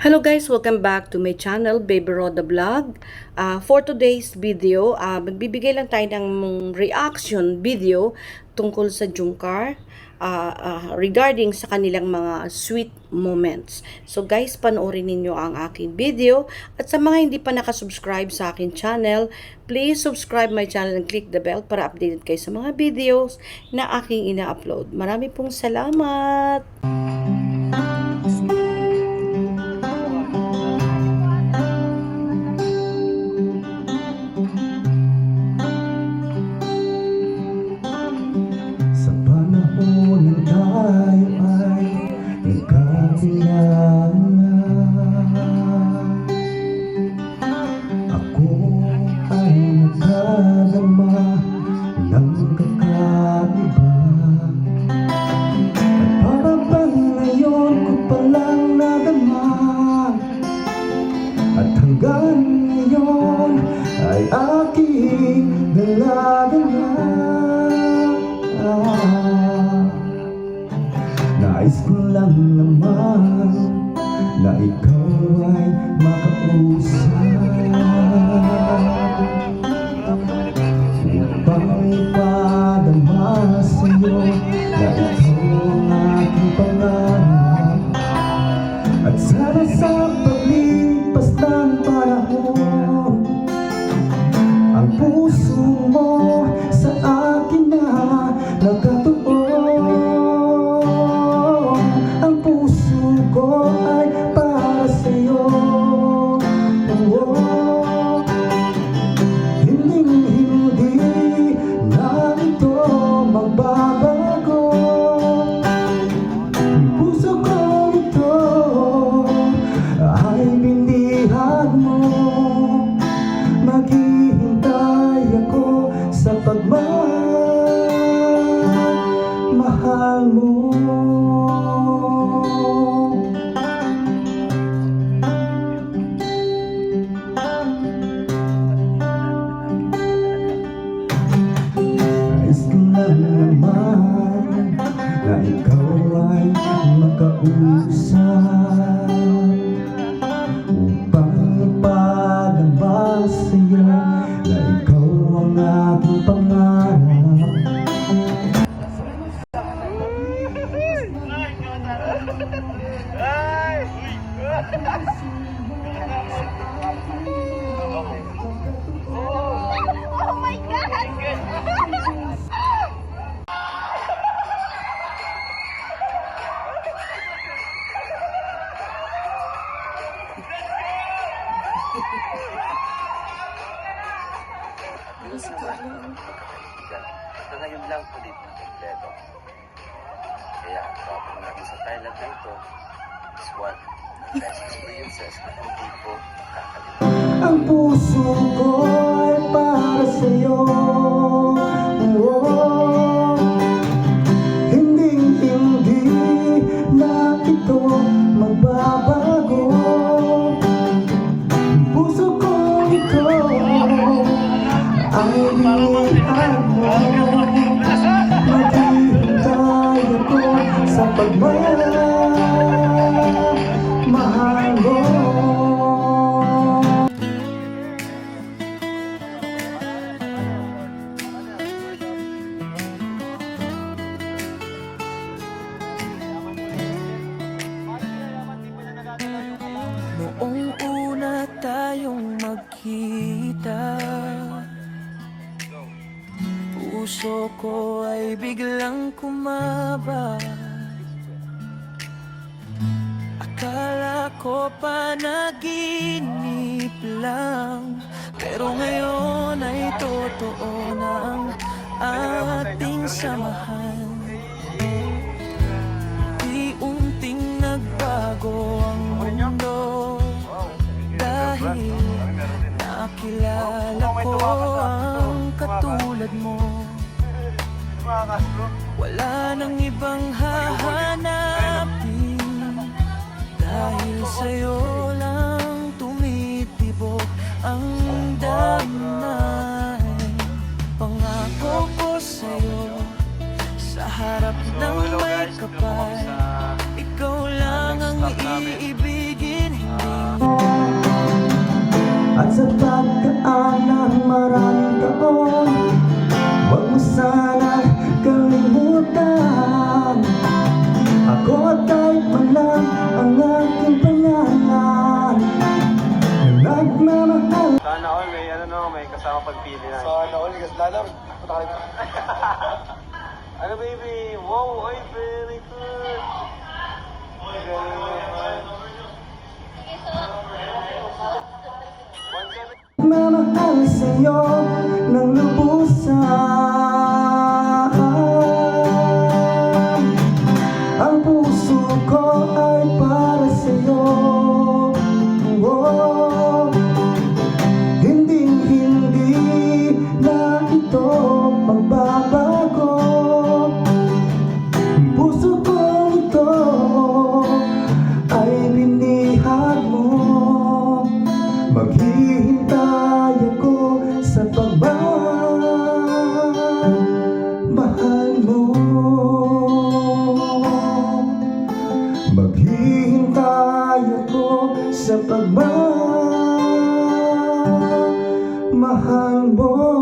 Hello guys, welcome back to my channel, Baby Roda Vlog. For today's video, magbibigay lang tayo ng reaction video tungkol sa Jungkar regarding sa kanilang mga sweet moments. So guys, panoorin ninyo ang aking video. At sa mga hindi pa nakasubscribe sa aking channel, please subscribe my channel and click the bell para updated kayo sa mga videos na aking ina-upload. Marami pong salamat! Ako ay nagdadama ng kakaiba, at para bang ngayon ko palang nadama, at hanggang ngayon ay aking dala-dala. Nais ko lang naman na ikaw ay makausap, upang ipadama sa'yo na ikaw ang aking pangarap. At sana sa paglipas ng panahon, ang puso mo sa akin na nagkatuon. Ang puso ko ay para sa'yo. Hindi na ito magbabago. Ang puso ko ito ay bindihan mo. Maghihintay ako sa pagmamahal mo. Nais ko lang naman na ikaw ay makausap, upang ipadama sa'yo na ikaw ang aking pangarap. Oh my God! Ito ngayon lang ulit na kompleto. Kaya kapag natin sa Thailand na ito is one of the best experiences na hindi ko kakalimutan. Ang puso ko ay para sa'yo. Hindi na ito magbabago. Ang puso ko ito ay binigyan mo. Maghihintay ako sa pagmamahal mo. Noong una tayong magkita, puso ko ay biglang kumaba. Akala ko panaginip lang, pero ngayon ay totoo na ang ating samahan. Unting nagbago ang mundo dahil nakilala ko ang katulad mo. Wala nang ibang hahanapin, dahil sa'yo lang tumitibok ang damdamin. Pangako ko sa'yo sa harap ng may kapal, ikaw lang ang iibigin, Sa pagdaan ng maraming taon, huwag mo sana kalimutan. Ako at kahit man lang ang aking pangalan na nagmamahal. Sana all may may kasama pagpili na. Sana all, lalo. Ano baby? Wow, ay very good. Galing naman. Mamahal sa'yo ng lubusan. Ang puso ko ay para sa'yo. Oh, hindi na ito magbabago. Ang puso ko ito ay binihag mo. Maghihintay ako sa pagmamahal mo. Maghihintay ako sa pagmamahal mo.